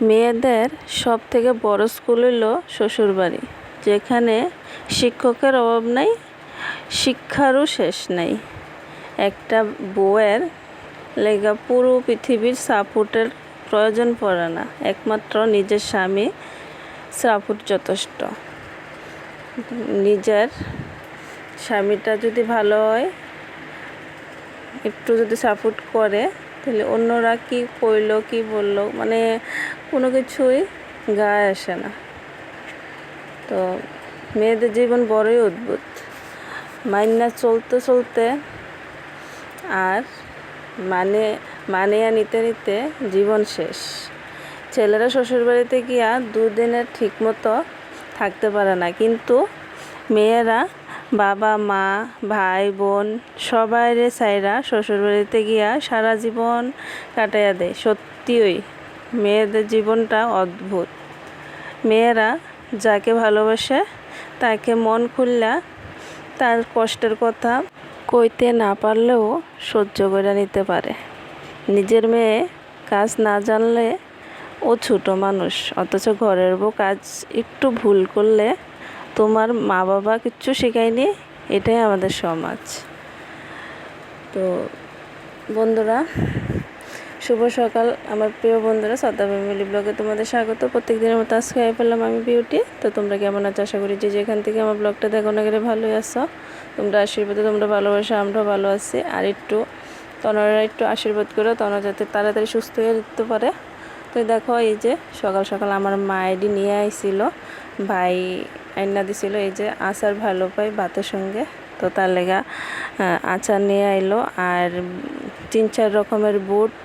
মেয়েদের সব থেকে বড় স্কুল হলো শ্বশুরবাড়ি, যেখানে শিক্ষকের অভাব নাই, শিক্ষারও শেষ নাই। একটা বউয়ের লেগা পুরো পৃথিবীর সাপোর্টের প্রয়োজন পড়ে না, একমাত্র নিজের স্বামী সাপোর্ট যথেষ্ট। নিজের স্বামীটা যদি ভালো হয়, একটু যদি সাপোর্ট করে, তাহলে অন্যরা কি কইলো কি বললো মানে কোনো কিছুই গায়ে আসে না। তো মেয়েদের জীবন বড়ই অদ্ভুত, মাইনা চলতে চলতে আর মানিয়ে নিতে নিতে জীবন শেষ। ছেলেরা শ্বশুরবাড়িতে গিয়া দুদিনের ঠিক মতো থাকতে পারে না, কিন্তু মেয়েরা বাবা মা ভাই বোন সবাইরে সাইরা শ্বশুরবাড়িতে গিয়া সারা জীবন কাটাইয়া দেয়। সত্যিই মেয়েদের জীবনটা অদ্ভুত। মেয়েরা যাকে ভালোবাসে তাকে মন খুললা তার কষ্টের কথা কইতে না পারলেও সহ্য করে নিতে পারে। নিজের মেয়ে কাজ না জানলে ও ছোটো মানুষ, অথচ ঘরের বউ কাজ একটু ভুল করলে তোমার মা বাবা কিচ্ছু শেখায়নি। এটাই আমাদের সমাজ। তো বন্ধুরা, শুভ সকাল আমার প্রিয় বন্ধুরা, শ্রদ্ধা ফ্যামিলি ব্লগে তোমাদের স্বাগত। প্রত্যেক দিনের মতো আজকে হয়ে পেলাম আমি বিউটি। তো তোমরা কেমন আছো? আশা করি যে যেখান থেকে আমার ব্লগটা দেখো না গেলে ভালোই আছো। তোমরা আশীর্বাদে, তোমরা ভালোবাসা, আমরাও ভালো আছি। আর তনরা একটু আশীর্বাদ করো, তনরা যাতে তাড়াতাড়ি সুস্থ হয়ে যেতে পারে। তো দেখো, এই যে সকাল সকাল আমার মা এডি নিয়ে আইছিল, ভাই আইনা দিছিল। এই যে আচার ভালো পাই ভাতের সঙ্গে, তো তার লেগা আচার নিয়ে আইলো। আর 3-4 রকমের বুট,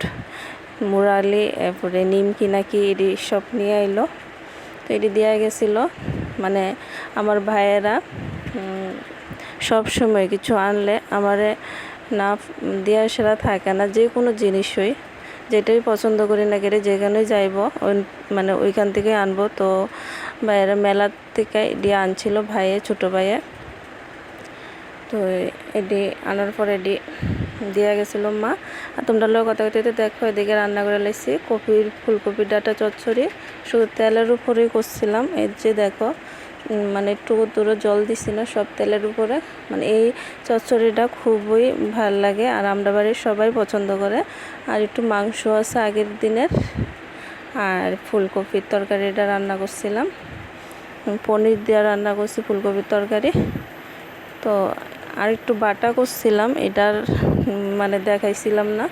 মুরালি, এরপরে নিমকি নাকি এডি সব নিয়ে আইলো। তো এডি দেওয়া গেছিলো। মানে আমার ভাইয়েরা সব সময় কিছু আনলে আমারে না দেওয়া সেরা থাকে না। যে কোনো জিনিসই যেটাই পছন্দ করি না গেলে যেখানেই যাইব মানে ওইখান থেকে আনবো। তো ভাইয়েরা মেলার থেকে এডি আনছিল, ভাইয়ের ছোটো ভাইয়ের। তো এডি আনার পর এডি দেওয়া গেছিলো মা। আর তোমরা লোক কথা কথা দেখো, এদিকে রান্না করে লাইছি ফুলকপির ডাঁটা চচ্চড়ি, শুধু তেলের উপরেই করছিলাম। এই যে দেখো, মানে একটু দূরে জল দিছি না, সব তেলের উপরে। মানে এই চচ্চড়িটা খুবই ভাল লাগে আর আমরা বাড়ির সবাই পছন্দ করে। আর একটু মাংস আছে আগের দিনের, আর ফুলকপির তরকারিটা রান্না করছিলাম, পনির দিয়ে রান্না করছি ফুলকপির তরকারি। তো আর একটু বাটা করছিলাম, এটার মানে দেখাইছিলাম না।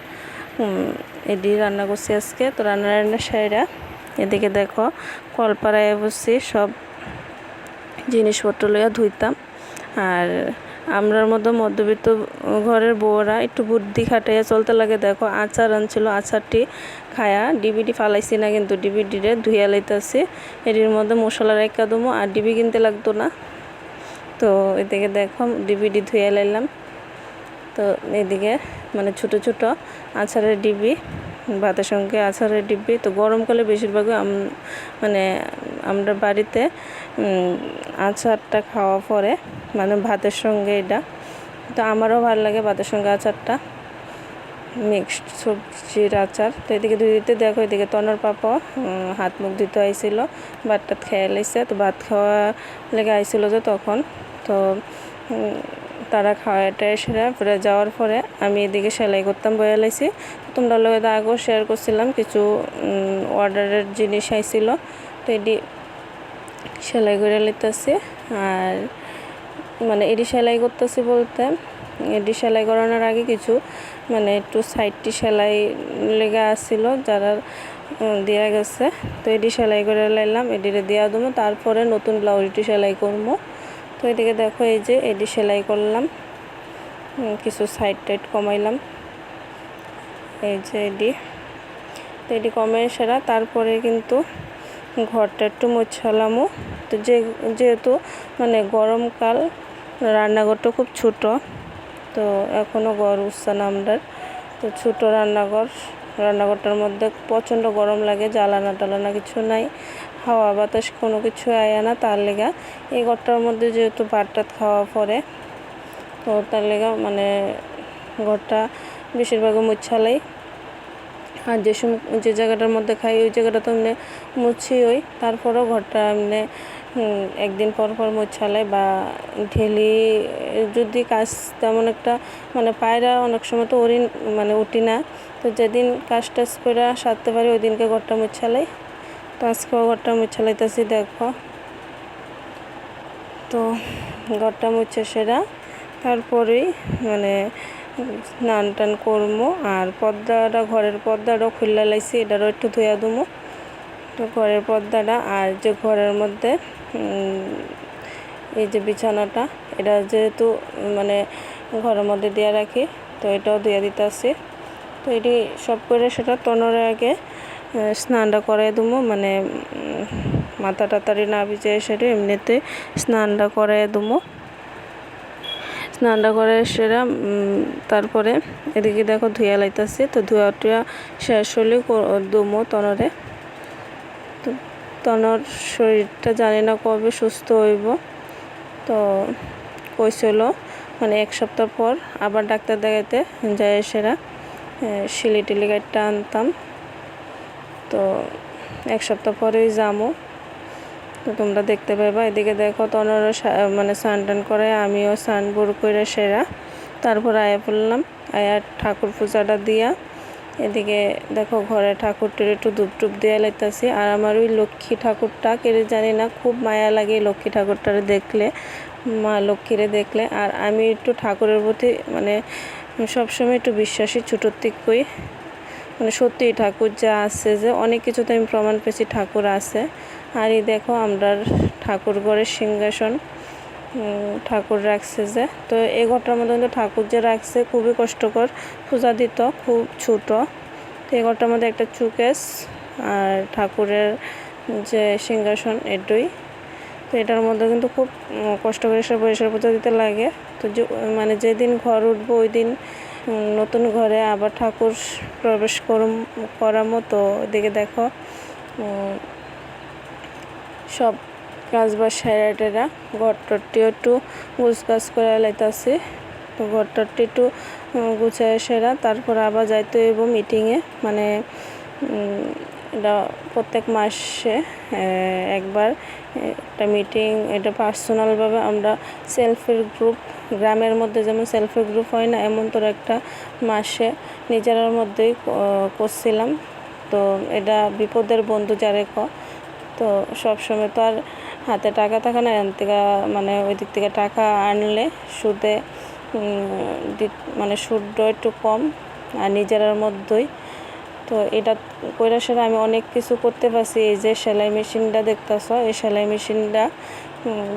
এডি রান্না করছি আজকে। তো রান্না সাইরা এদিকে দেখো কলপাড়ায় বসছি, সব জিনিসপত্র লইয়া ধুইতাম। আর আমরার মতো মধ্যবিত্ত ঘরের বউরা একটু বুদ্ধি খাটাইয়া চলতে লাগে। দেখো আচার আনছিল, আচারটি খায়া ডিবিটি ফালাইছি না, কিন্তু ডিবিটিরে ধুইয়া লাইতেছি। এটির মধ্যে মশলা রেখা দেবো, আর ডিবি কিনতে লাগতো না। তো এদিকে দেখো ডিবিটি ধুয়ে লাইলাম। তো এদিকে মানে ছোট ছোট আচারের ডিবি, ভাতের সঙ্গে আচারের ডিবি। তো গরমকালে বেশিরভাগই মানে আমরা বাড়িতে আচারটা খাওয়া পরে মানে ভাতের সঙ্গে এটা। তো আমারও ভালো লাগে ভাতের সঙ্গে আচারটা, মিক্সড সবজির আচার। তো এদিকে ধুয়ে দিতে দেখো, এদিকে তনর পাপা হাত মুখ ধুতে আইছিল, ভাত টাত খেয়ে লাইছে। তো ভাত খাওয়া লেগে আইছিল যে তখন, তো তারা খাওয়াটা সেরা পরে যাওয়ার পরে আমি এদিকে সেলাই করতাম, বয়ে লাইছি। তোমরা লোক আগেও শেয়ার করছিলাম, কিছু অর্ডারের জিনিস আইছিল। তো এটি সেলাই করে লিতেছি। আর মানে এটি সেলাই করতেছি বলতে, এটি সেলাই করানোর আগে কিছু মানে একটু সাইডটি সেলাই লেগে আসছিল, যারা দেওয়া গেছে। তো এটি সেলাই করে লাইলাম, এটিরে দেওয়া দেবো, তারপরে নতুন ব্লাউজটি সেলাই করবো। তো এদিকে দেখো, এই যে এটি সেলাই করলাম, কিছু সাইড টাইড কমাইলাম, এই যে এটি। তো এটি কমে সেরা তারপরে কিন্তু ঘরটা একটু মুছালামও। তো যেহেতু মানে গরমকাল, রান্নাঘরটা খুব ছোট, তো এখনও ঘর উঠছে না আমরা। তো ছোটো রান্নাঘরটার মধ্যে প্রচণ্ড গরম লাগে, জ্বালানা টালানা কিছু নাই, হাওয়া বাতাস কোনো কিছু আয় না। তার লেগা এই ঘরটার মধ্যে যেহেতু ভাত টাত খাওয়া পরে, তো তার লেগা মানে ঘরটা বেশিরভাগ মুছালাই। আর যে জায়গাটার মধ্যে খাই ওই জায়গাটা তো এমনি মুছি ওই, তারপরেও ঘরটা এমনি একদিন পর পর মুছালে বা ঢেলি যদি কাজ তেমন একটা মানে পায়রা অনেক সময় তো উঠি না, তো যেদিন কাজ টাজ করে সারতে পারি ওই দিনকে ঘরটা মুছালাই। তো আজকেও ঘরটা মুছালাইতেছি দেখো। তো ঘরটা মুছে সেরা তারপরেই মানে স্নান টান করবো। আর ঘরের পর্দাটাও খুললা লাইছি, এটারও একটু ধুয়া দুমো। তো ঘরের পর্দাটা আর যে ঘরের মধ্যে এই যে বিছানাটা, এটা যেহেতু মানে ঘরের মধ্যে দিয়ে রাখি, তো এটাও ধুয়া দিতে আসি। তো এটি সব করে সেটা তনরের আগে স্নানটা করে দেবো, মানে মাথা টাতারি না ভিজে সেটা এমনিতে স্নানটা করে দেবো। স্নানটা করে সেরা তারপরে এদিকে দেখো ধুয়া লাইতেছি। তো ধুয়া টুয়া শেষ হলে দমো তনরে। তো তনর শরীরটা জানি না কবে সুস্থ হইব, তো কইছিল মানে 1 সপ্তাহ পর আবার ডাক্তার দেখাইতে যাই সেরা শিলি টিলি কাটটা আনতাম। তো 1 সপ্তাহ পরেই যাবো, তো তোমরা দেখতে পাইবা। এদিকে দেখো তনর মানে স্নান টান করে আমিও স্নান বড় করে সেরা তারপর আয়া পড়লাম। আয়া ঠাকুর পূজাটা দিয়া এদিকে দেখো ঘরে ঠাকুরটির একটু ধূপ দিয়ে লাইতাছি। আর আমার ওই লক্ষ্মী ঠাকুরটা কেড়ে জানি না খুব মায়া লাগে লক্ষ্মী ঠাকুরটারে দেখলে, মা লক্ষ্মীরে দেখলে। আর আমি একটু ঠাকুরের প্রতি মানে সবসময় একটু বিশ্বাসী ছোটোর থেকেই, মানে সত্যি ঠাকুর যা আছে যে অনেক কিছুতে আমি প্রমাণ পেয়েছি ঠাকুর আছে। আর এই দেখো আমরা ঠাকুর ঘরের সিংহাসন ঠাকুর রাখছে যে, তো এই ঘরটার মধ্যে কিন্তু ঠাকুর যে রাখছে খুবই কষ্টকর, পূজা দিত খুব ছোট। তো এই ঘরটার মধ্যে একটা চুকেস আর ঠাকুরের যে সিংহাসন এটাই। তো এটার মধ্যে কিন্তু খুব কষ্ট করে সব পরিষ্কার পূজা দিতে লাগে। তো মানে যেদিন ঘর উঠবো ওই দিন নতুন ঘরে আবার ঠাকুর প্রবেশ করার মতো। এদিকে দেখো সব কাজ বা সেরা ঘরটাটিও একটু গুছগাছ করে লাইতাছি। তো ঘরটাটি একটু গুছায় সেরা তারপর আবার যাইতে হইব মিটিংয়ে, মানে এটা প্রত্যেক মাসে একবার একটা মিটিং, এটা পার্সোনালভাবে আমরা সেলফের গ্রুপ গ্রামের মধ্যে যেমন সেলফের গ্রুপ হয় না, এমন তোর একটা মাসে নিজের মধ্যেই করছিলাম। তো এটা বিপদের বন্ধু যারে তো সবসময় তো আর হাতে টাকা থাকে না, এখান থেকে মানে ওই দিক থেকে টাকা আনলে সুদে মানে সুদটা একটু কম আর নিজের মধ্যেই। তো এটা কইরা সেটা আমি অনেক কিছু করতে পারছি। এই যে সেলাই মেশিনটা দেখতেছ, এই সেলাই মেশিনটা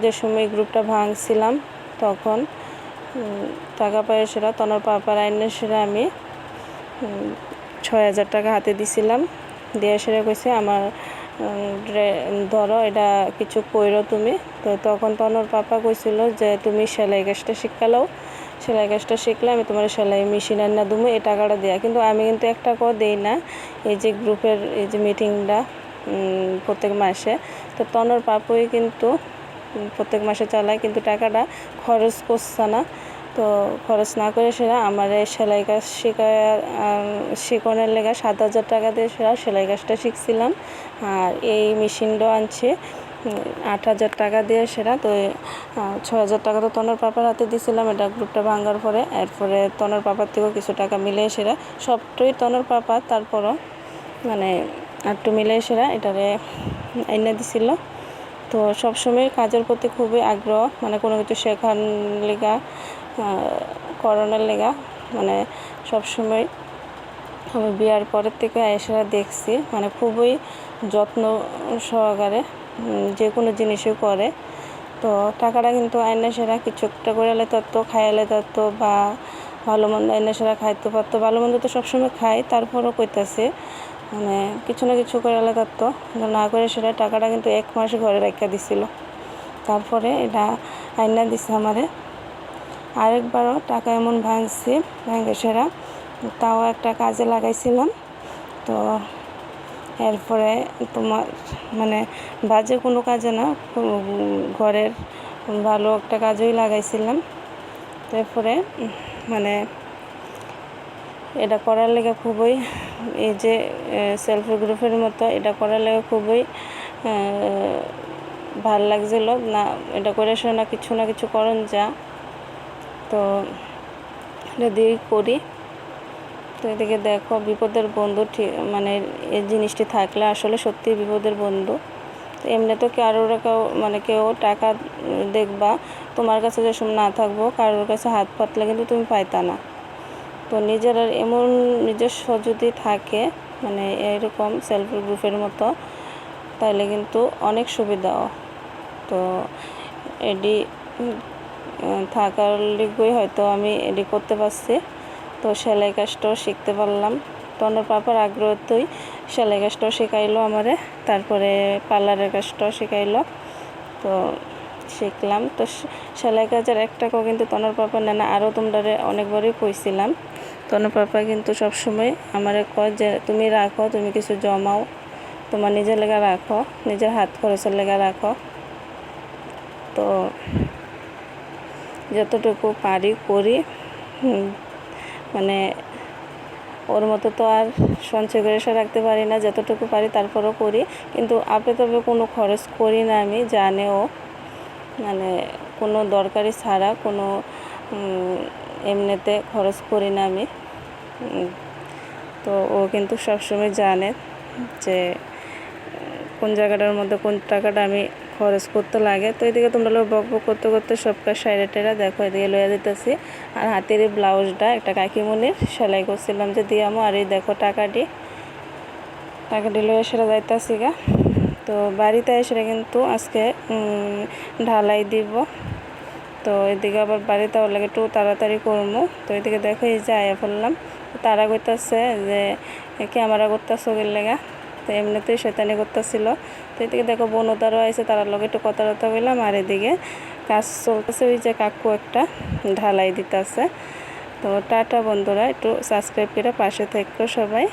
যে সময় গ্রুপটা ভাঙছিলাম তখন টাকা পাই সেটা তনর পাপার আইনে সেটা আমি 6,000 টাকা হাতে দিছিলাম। দিয়ে সেটা কইছে আমার ধরো এটা কিছু কইরো তুমি। তো তখন তনর পাপা কইছিল যে তুমি সেলাই কাজটা শিখালাও, সেলাই কাজটা শিখলে আমি তোমার সেলাই মেশিন আনা দেবো এই টাকাটা দেওয়া। কিন্তু আমি কিন্তু 1 টাকাও দিই না এই যে গ্রুপের এই যে মিটিংটা প্রত্যেক মাসে। তো তনর পাপুই কিন্তু প্রত্যেক মাসে চালায়, কিন্তু টাকাটা খরচ করছে না। তো খরচ না করে সেরা আমার সেলাই কাজ শিখানোর লেগে 7,000 টাকা দিয়ে সেরা সেলাই কাজটা শিখছিলাম। আর এই মেশিনটাও আনছে 8,000 টাকা দিয়ে সেরা। তো 6,000 টাকা তো তনর পাপার হাতে দিয়েছিলাম এটা গ্রুপটা ভাঙার পরে। এরপরে তনর পাপার থেকেও কিছু টাকা মিলে সেরা সবটাই তনর পাপা, তারপরও মানে একটু মিলে সেরা এটারে আইনা দিছিল। তো সবসময় কাজের প্রতি খুবই আগ্রহ, মানে কোনো কিছু শেখার লেগা করণের লেগা, মানে সবসময় আমি বিয়ার পরের থেকে এসে দেখছি মানে খুবই যত্ন সহকারে যে কোনো জিনিসই করে। তো টাকাটা কিন্তু আইনা সেরা কিছু একটা করে তো খাইলে তো বা ভালো মন্দ আইনা সেরা খাইতে পারতো। ভালো মন্দ তো সবসময় খাই, তারপরও কইতাছে মানে কিছু না কিছু করে তো না করে সেটা টাকাটা কিন্তু 1 মাস ঘরে রেখে দিছিল। তারপরে এটা আইনা দিছে আমারে। আরেকবারও টাকা এমন ভাঙে সেরা, তাও একটা কাজে লাগাইছিলাম। তো এরপরে তোমার মানে বাজে কোনো কাজে না, ঘরের ভালো একটা কাজেই লাগাইছিলাম। তারপরে মানে এটা করার লেগে খুবই এই যে সেলফি গ্রুপের মতো এটা করার লেগে খুবই ভাল লাগছিল না। এটা করে না কিছু করণ যা তো এটা দিয়েই করি। তো এদিকে দেখো বিপদের বন্ধু ঠিক মানে এই জিনিসটি থাকলে আসলে সত্যি বিপদের বন্ধু। তো এমনি তো কেউ টাকা দেখবা তোমার কাছে যে সময় না থাকবো কারোর কাছে হাত পাতলে কিন্তু তুমি পাইতা না। তো নিজের এমন নিজস্ব যদি থাকে মানে এরকম সেলফি গ্রুপের মতো তাহলে কিন্তু অনেক সুবিধাও। তো এডি থাকার লিগই হয়তো আমি এডি করতে পারছি। তো সেলাই কাজটাও শিখতে পারলাম। তনুর পাপার আগ্রহতেই সেলাই কাজটাও শেখাইলো আমারে, তারপরে পার্লারের কাজটাও শেখাইলো। তো শিখলাম। তো সেলাই কাজের এক টাকাও কিন্তু তনুর পাপা নেয় না। আরও তোমরা অনেকবারই কইছিলাম তনুর পাপা কিন্তু সবসময় আমারে কয় যে তুমি রাখো, তুমি কিছু জমাও, তোমার নিজের লেগা রাখো, নিজের হাত খরচের লেগা রাখো। তো যতটুকু পারি করি, মানে ওর মতো তো আর সঞ্চয় করে রাখতে পারি না, যতটুকু পারি তারপরও করি। কিন্তু আপে তবে কোনো খরচ করি না আমি, জানেও মানে কোনো দরকারি ছাড়া কোনো এমনিতে খরচ করি না আমি। তো ও কিন্তু সবসময় জানে যে কোন জায়গাটার মধ্যে কোন টাকাটা আমি খরচ করতে লাগে। তো এদিকে তোমরা বক করতে করতে সব কাজ সাইডেটেরা দেখো এদিকে লইয়া দিতেছি। আর হাতের এই ব্লাউজটা একটা কাকিমনির সেলাই করছিলাম যে দিয়ামো। আর এই দেখো টাকাটি লইয়া সেটা যাইতেছি গা। তো বাড়িতে এসে কিন্তু আজকে ঢালাই দিব। তো এদিকে আবার বাড়িতে ওর লাগে একটু তাড়াতাড়ি করবো। তো এদিকে দেখো এই যে আয়া ফেললাম, তারা করতেছে যে ক্যামেরা করতেছে ওদের লেগা। তো এমনিতেই শয়তানি করতেছিল। তো এদিকে দেখো বোনও তারও আইসে, তার লগে একটু কথা বললাম। আর এদিকে কাজ চলতেছে, ওই যে কাকু একটা ঢালাই দিতেছে। তো টাটা বন্ধুরা, একটু সাবস্ক্রাইব করে পাশে থেকো সবাই।